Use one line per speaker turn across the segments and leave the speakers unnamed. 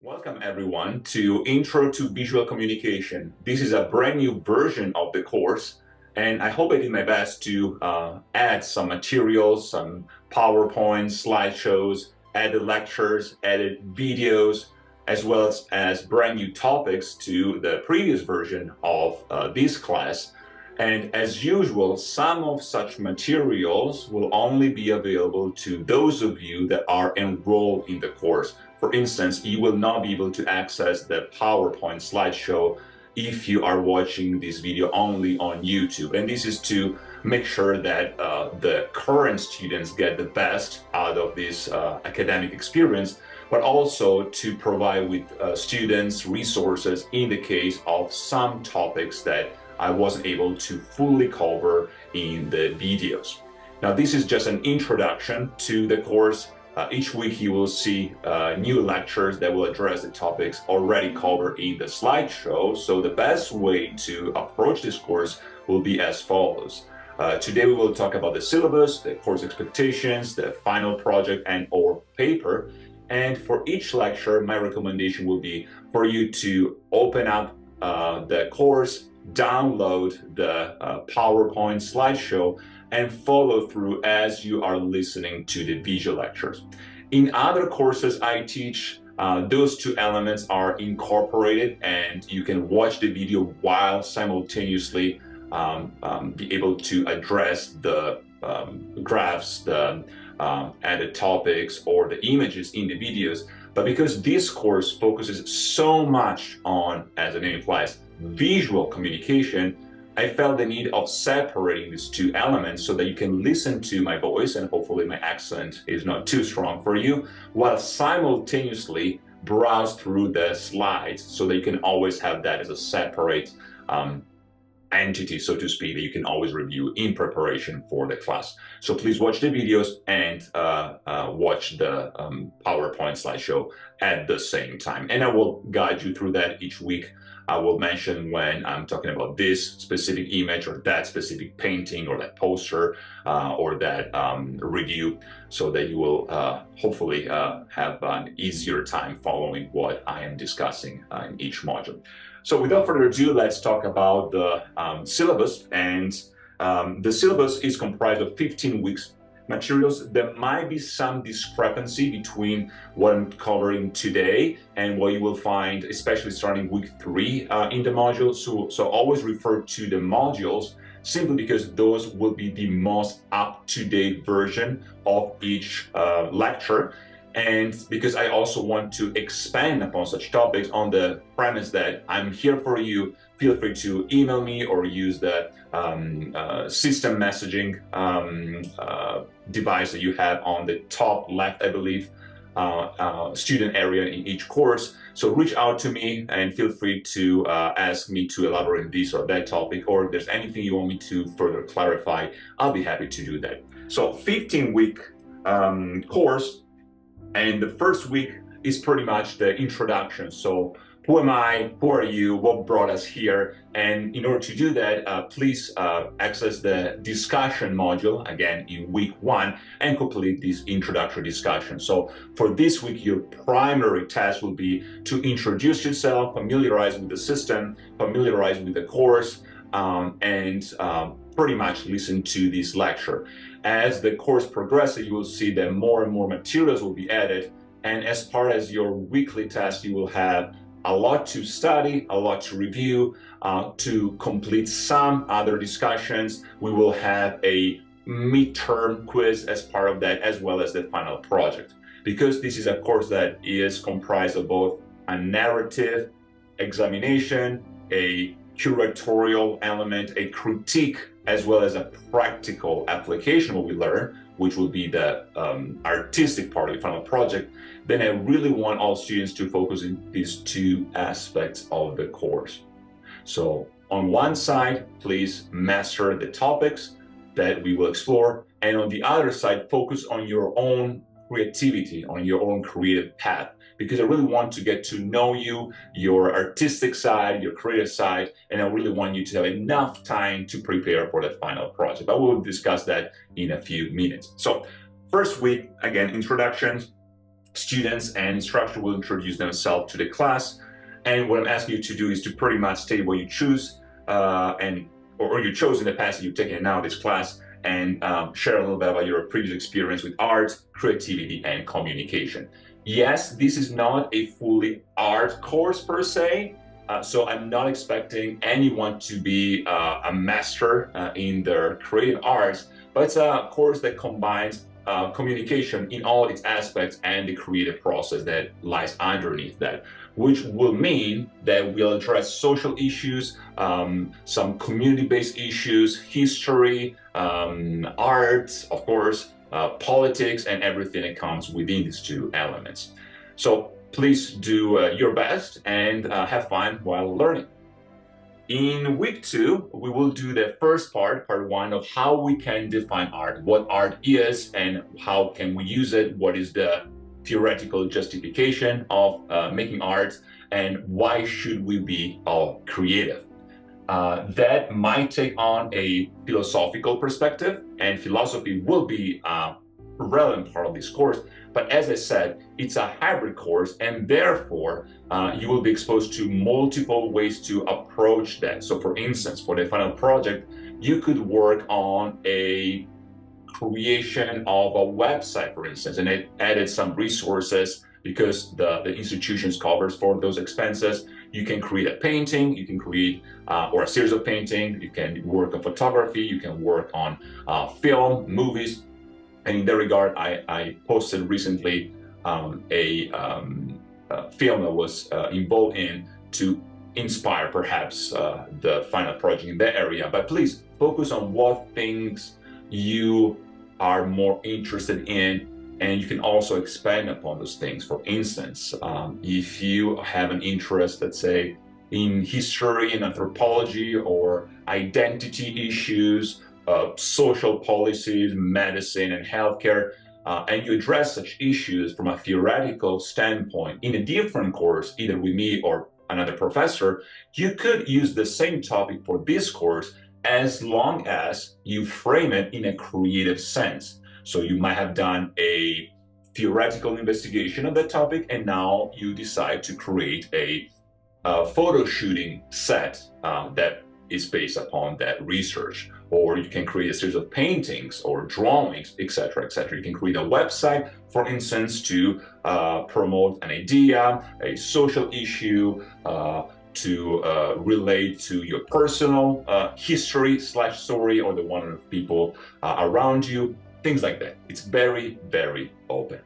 Welcome everyone to Intro to Visual Communication. This is a brand new version of the course, and I hope I did my best to add some materials, some PowerPoint, slideshows, added lectures, added videos, as well as brand new topics to the previous version of this class. And as usual, some of such materials will only be available to those of you that are enrolled in the course. For instance, you will not be able to access the PowerPoint slideshow if you are watching this video only on YouTube. And this is to make sure that the current students get the best out of this academic experience, but also to provide with students resources in the case of some topics that I wasn't able to fully cover in the videos. Now, this is just an introduction to the course. Each week you will see new lectures that will address the topics already covered in the slideshow. So the best way to approach this course will be as follows. Today we will talk about the syllabus, the course expectations, the final project and/or paper. And for each lecture, my recommendation will be for you to open up the course, download the PowerPoint slideshow, and follow through as you are listening to the visual lectures. In other courses I teach, those two elements are incorporated, and you can watch the video while simultaneously be able to address the graphs, the added topics, or the images in the videos. But because this course focuses so much on, as the name implies, visual communication, I felt the need of separating these two elements so that you can listen to my voice, and hopefully my accent is not too strong for you, while simultaneously browse through the slides so that you can always have that as a separate entity, so to speak, that you can always review in preparation for the class. So please watch the videos and watch the PowerPoint slideshow at the same time. And I will guide you through that each week. I will mention when I'm talking about this specific image or that specific painting or that poster or that review, so that you will hopefully have an easier time following what I am discussing in each module. So without further ado, let's talk about the syllabus. And the syllabus is comprised of 15 weeks materials. There might be some discrepancy between what I'm covering today and what you will find, especially starting week 3 in the module. So always refer to the modules, simply because those will be the most up-to-date version of each lecture. And because I also want to expand upon such topics on the premise that I'm here for you, feel free to email me or use the system messaging device that you have on the top left, I believe, student area in each course. So reach out to me and feel free to ask me to elaborate on this or that topic, or if there's anything you want me to further clarify, I'll be happy to do that. So 15-week course. And the first week is pretty much the introduction. So who am I? Who are you? What brought us here? And in order to do that, please access the discussion module again in week 1 and complete this introductory discussion. So for this week, your primary task will be to introduce yourself, familiarize with the system, familiarize with the course, and pretty much listen to this lecture. As the course progresses, you will see that more and more materials will be added. And as part as your weekly test, you will have a lot to study, a lot to review, to complete some other discussions. We will have a midterm quiz as part of that, as well as the final project. Because this is a course that is comprised of both a narrative examination, a curatorial element, a critique, as well as a practical application of what we learn, which will be the artistic part of the final project, then I really want all students to focus on these two aspects of the course. So on one side, please master the topics that we will explore, and on the other side, focus on your own creativity, on your own creative path, because I really want to get to know you, your artistic side, your creative side, and I really want you to have enough time to prepare for the final project. But we'll discuss that in a few minutes. So first week, again, introductions, students and instructor will introduce themselves to the class. And what I'm asking you to do is to pretty much state what you choose or you chose in the past, you've taken now this class, and share a little bit about your previous experience with art, creativity, and communication. Yes, this is not a fully art course per se, so I'm not expecting anyone to be a master in their creative arts, but it's a course that combines communication in all its aspects and the creative process that lies underneath that, which will mean that we'll address social issues, some community-based issues, history, art, of course, politics, and everything that comes within these two elements. So please do your best and have fun while learning. In week 2, we will do the first part 1, of how we can define art, what art is and how can we use it, what is the theoretical justification of making art, and why should we be all creative. That might take on a philosophical perspective, and philosophy will be a relevant part of this course. But as I said, it's a hybrid course, and therefore you will be exposed to multiple ways to approach that. So for instance, for the final project, you could work on a creation of a website, for instance, and it added some resources because the institutions covers for those expenses. You can create a painting, you can create or a series of paintings, you can work on photography, you can work on film, movies. And in that regard, I posted recently a film that was involved in to inspire perhaps the final project in that area. But please focus on what things you are more interested in, and you can also expand upon those things. For instance, if you have an interest, let's say, in history and anthropology or identity issues, social policies, medicine, and healthcare, and you address such issues from a theoretical standpoint in a different course, either with me or another professor, you could use the same topic for this course as long as you frame it in a creative sense. So you might have done a theoretical investigation of that topic, and now you decide to create a photo shooting set that is based upon that research. Or you can create a series of paintings or drawings, etc., etc. You can create a website, for instance, to promote an idea, a social issue, to relate to your personal history/story or the one of people around you, things like that. It's very, very open.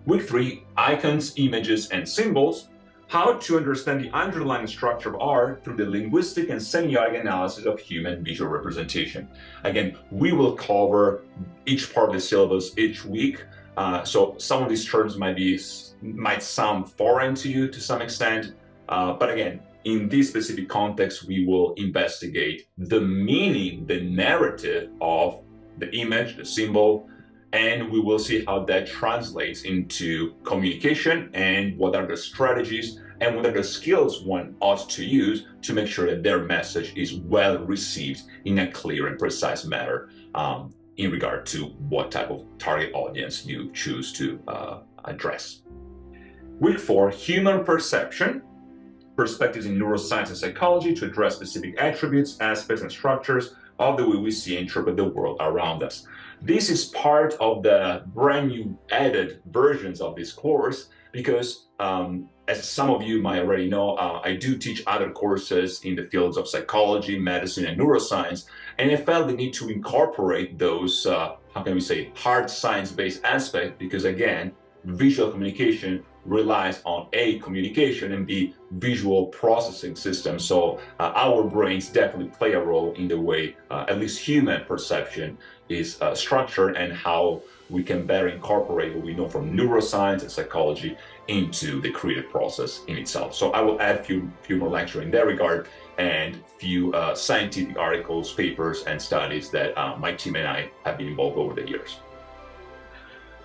Week 3, icons, images, and symbols. How to understand the underlying structure of art through the linguistic and semiotic analysis of human visual representation. Again, we will cover each part of the syllabus each week. So some of these terms might sound foreign to you to some extent. But again, in this specific context, we will investigate the meaning, the narrative of the image, the symbol, and we will see how that translates into communication and what are the strategies and what are the skills one ought to use to make sure that their message is well received in a clear and precise manner in regard to what type of target audience you choose to address. Week 4, human perception. Perspectives in neuroscience and psychology to address specific attributes, aspects, and structures of the way we see and interpret the world around us. This is part of the brand new added versions of this course because, as some of you might already know, I do teach other courses in the fields of psychology, medicine, and neuroscience, and I felt the need to incorporate those, hard science-based aspects because, again, visual communication relies on A, communication, and B, visual processing system. So our brains definitely play a role in the way at least human perception is structured and how we can better incorporate what we know from neuroscience and psychology into the creative process in itself. So I will add a few more lectures in that regard and few scientific articles, papers, and studies that my team and I have been involved over the years.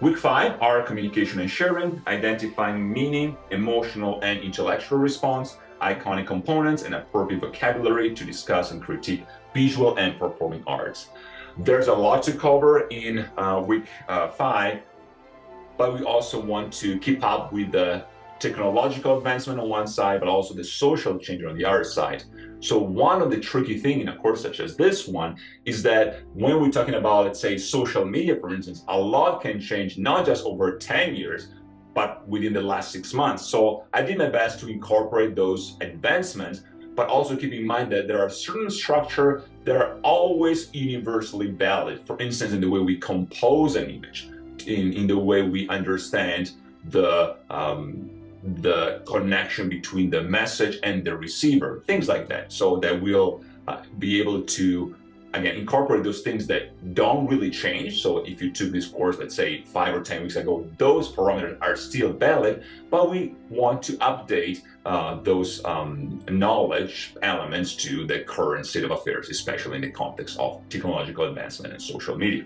Week 5 are communication and sharing, identifying meaning, emotional and intellectual response, iconic components, and appropriate vocabulary to discuss and critique visual and performing arts. There's a lot to cover in week 5. but we also want to keep up with the technological advancement on one side, but also the social change on the other side. So one of the tricky things in a course such as this one is that when we're talking about, let's say, social media, for instance, a lot can change, not just over 10 years, but within the last 6 months. So I did my best to incorporate those advancements, but also keep in mind that there are certain structures that are always universally valid. For instance, in the way we compose an image, in the way we understand the connection between the message and the receiver, things like that, so that we'll be able to, again, incorporate those things that don't really change. So if you took this course, let's say 5 or 10 weeks ago, those parameters are still valid, but we want to update those knowledge elements to the current state of affairs, especially in the context of technological advancement and social media.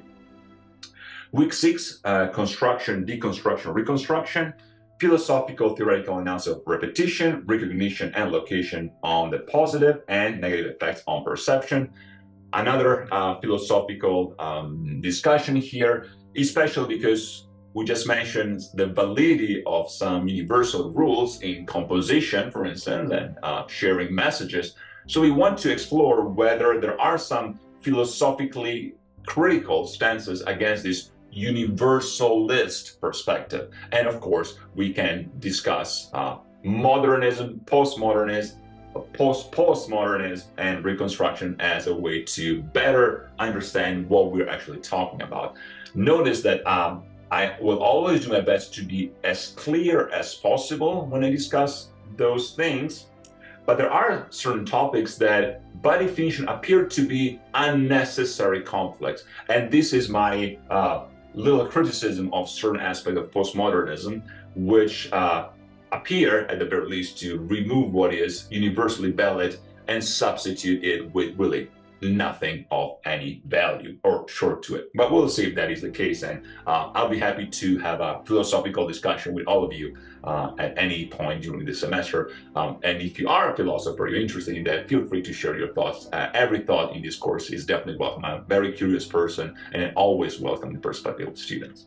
Week 6, construction, deconstruction, reconstruction, philosophical theoretical analysis of repetition, recognition, and location on the positive and negative effects on perception. Another philosophical discussion here, especially because we just mentioned the validity of some universal rules in composition, for instance, and sharing messages. So we want to explore whether there are some philosophically critical stances against this universalist perspective. And of course, we can discuss modernism, postmodernism, postmodernism, and reconstruction as a way to better understand what we're actually talking about. Notice that I will always do my best to be as clear as possible when I discuss those things, but there are certain topics that by definition appear to be unnecessary complex. And this is my little criticism of certain aspects of postmodernism, which appear, at the very least, to remove what is universally valid and substitute it with really nothing of any value or short to it. But we'll see if that is the case, and I'll be happy to have a philosophical discussion with all of you at any point during the semester. And if you are a philosopher, you're interested in that, feel free to share your thoughts. Every thought in this course is definitely welcome. I'm a very curious person and I always welcome the perspective of students.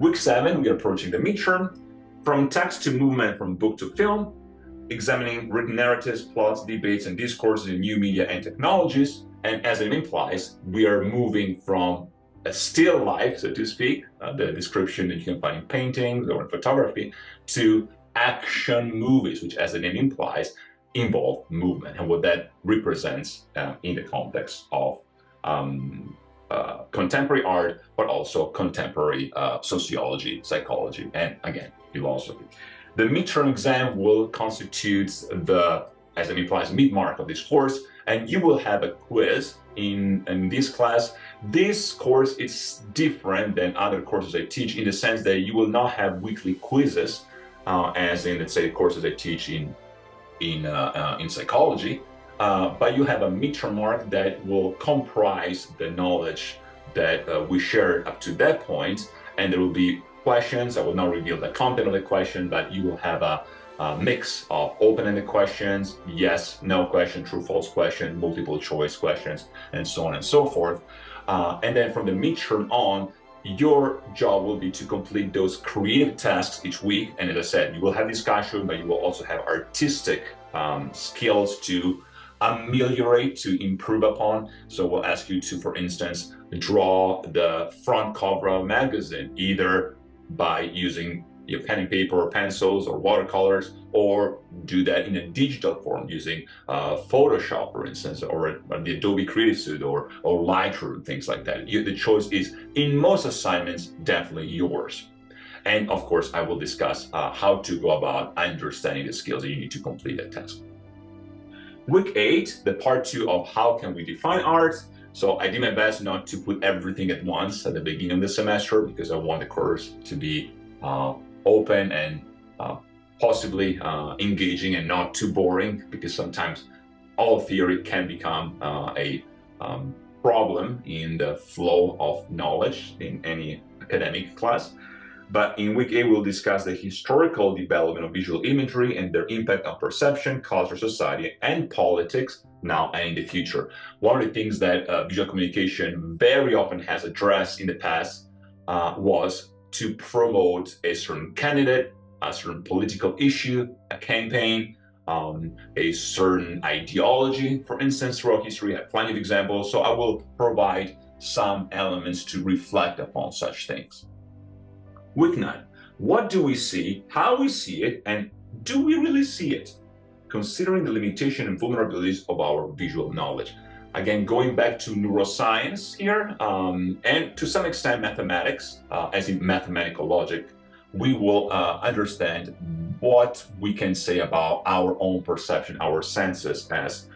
Week 7, we are approaching the midterm. From text to movement, from book to film, examining written narratives, plots, debates, and discourses in new media and technologies. And as it implies, we are moving from a still life, so to speak, the description that you can find in paintings or in photography, to action movies, which, as the name implies, involve movement and what that represents in the context of contemporary art, but also contemporary sociology, psychology, and again, philosophy. The midterm exam will constitute the, as it implies, mid-mark of this course, and you will have a quiz in this class. This course is different than other courses I teach in the sense that you will not have weekly quizzes, as in, let's say, courses I teach in psychology, but you have a midterm mark that will comprise the knowledge that we shared up to that point, and there will be questions. I will not reveal the content of the question, but you will have a mix of open-ended questions, yes, no question, true, false question, multiple choice questions, and so on and so forth. And then from the midterm on, your job will be to complete those creative tasks each week. And as I said, you will have discussion, but you will also have artistic skills to ameliorate, to improve upon. So we'll ask you to, for instance, draw the front cover of a magazine, either by using your pen and paper or pencils or watercolors, or do that in a digital form using Photoshop, for instance, or the Adobe Creative Suite or Lightroom, things like that. The choice is, in most assignments, definitely yours. And of course, I will discuss how to go about understanding the skills that you need to complete that task. Week 8, the part 2 of how can we define art. So I did my best not to put everything at once at the beginning of the semester, because I want the course to be open and possibly engaging and not too boring, because sometimes all theory can become a problem in the flow of knowledge in any academic class. But in week 8, we'll discuss the historical development of visual imagery and their impact on perception, culture, society, and politics now and in the future. One of the things that visual communication very often has addressed in the past was to promote a certain candidate, a certain political issue, a campaign, a certain ideology, for instance, throughout history. I have plenty of examples, so I will provide some elements to reflect upon such things. Week 9. What do we see, how we see it, and do we really see it? Considering the limitation and vulnerabilities of our visual knowledge. Again, going back to neuroscience here, and to some extent mathematics, as in mathematical logic, we will understand what we can say about our own perception, our senses as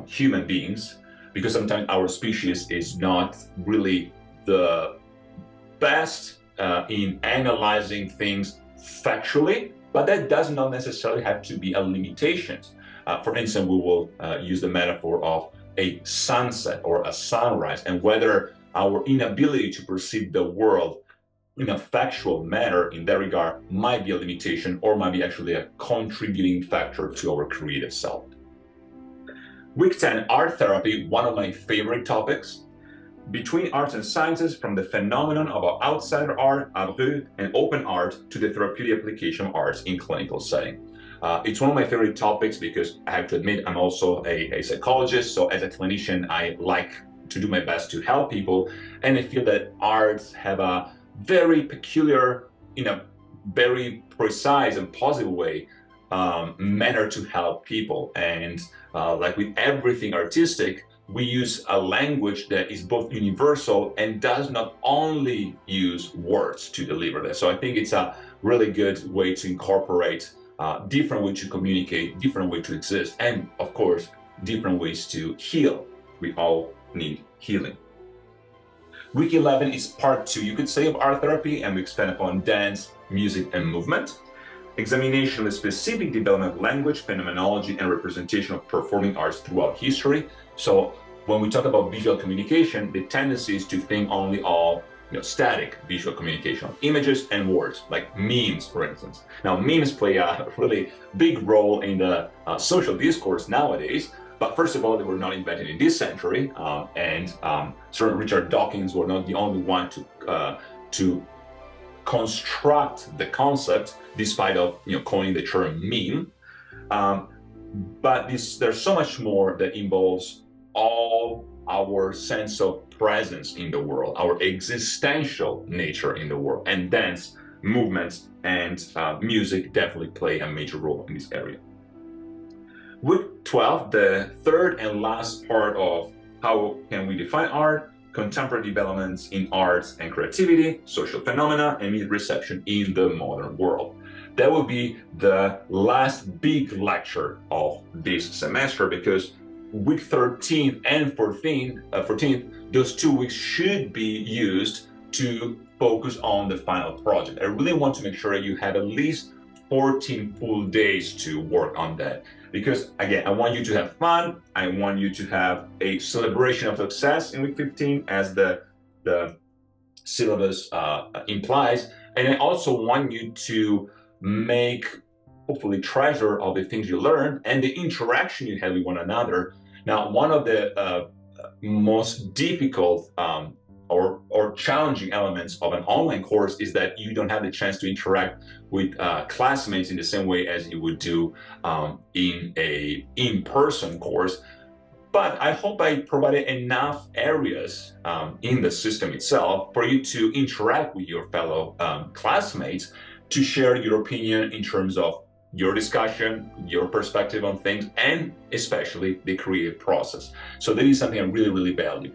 human beings, because sometimes our species is not really the best in analyzing things factually, but that does not necessarily have to be a limitation. For instance, we will use the metaphor of a sunset or a sunrise, and whether our inability to perceive the world in a factual manner in that regard might be a limitation or might be actually a contributing factor to our creative self. Week 10, art therapy, one of my favorite topics. Between arts and sciences, from the phenomenon of outsider art, abru, and open art to the therapeutic application of arts in clinical setting. It's one of my favorite topics because I have to admit I'm also a psychologist, so as a clinician I like to do my best to help people, and I feel that arts have a very peculiar, in a very precise and positive way, manner to help people. And like with everything artistic, we use a language that is both universal and does not only use words to deliver that. So I think it's a really good way to incorporate different ways to communicate, different ways to exist, and of course, different ways to heal. We all need healing. Week 11 is part 2, you could say, of art therapy, and we expand upon dance, music, and movement. Examination of the specific development of language, phenomenology, and representation of performing arts throughout history. So when we talk about visual communication, the tendency is to think only of static visual communication, images and words, like memes, for instance. Now, memes play a really big role in the social discourse nowadays. But first of all, they were not invented in this century, and Sir Richard Dawkins were not the only one to construct the concept, despite of coining the term meme. But there's so much more that involves all our sense of presence in the world, our existential nature in the world, and dance, movements, and music definitely play a major role in this area. Week 12, the third and last part of how can we define art, contemporary developments in arts and creativity, social phenomena, and media reception in the modern world. That will be the last big lecture of this semester, because week 13 and 14th, those 2 weeks should be used to focus on the final project. I really want to make sure that you have at least 14 full days to work on that. Because again, I want you to have fun. I want you to have a celebration of success in week 15, as the syllabus implies. And I also want you to make, hopefully, treasure of the things you learned and the interaction you have with one another. Now, one of the most difficult or challenging elements of an online course is that you don't have the chance to interact with classmates in the same way as you would do in a in-person course. But I hope I provided enough areas in the system itself for you to interact with your fellow classmates, to share your opinion in terms of your discussion, your perspective on things, and especially the creative process. So that is something I really, really value.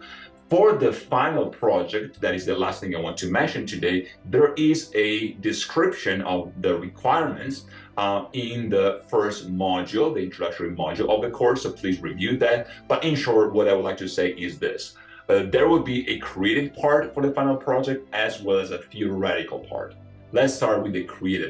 For the final project, that is the last thing I want to mention today, there is a description of the requirements in the first module, the introductory module of the course, so please review that. But in short, what I would like to say is this. There will be a creative part for the final project as well as a theoretical part. Let's start with the creative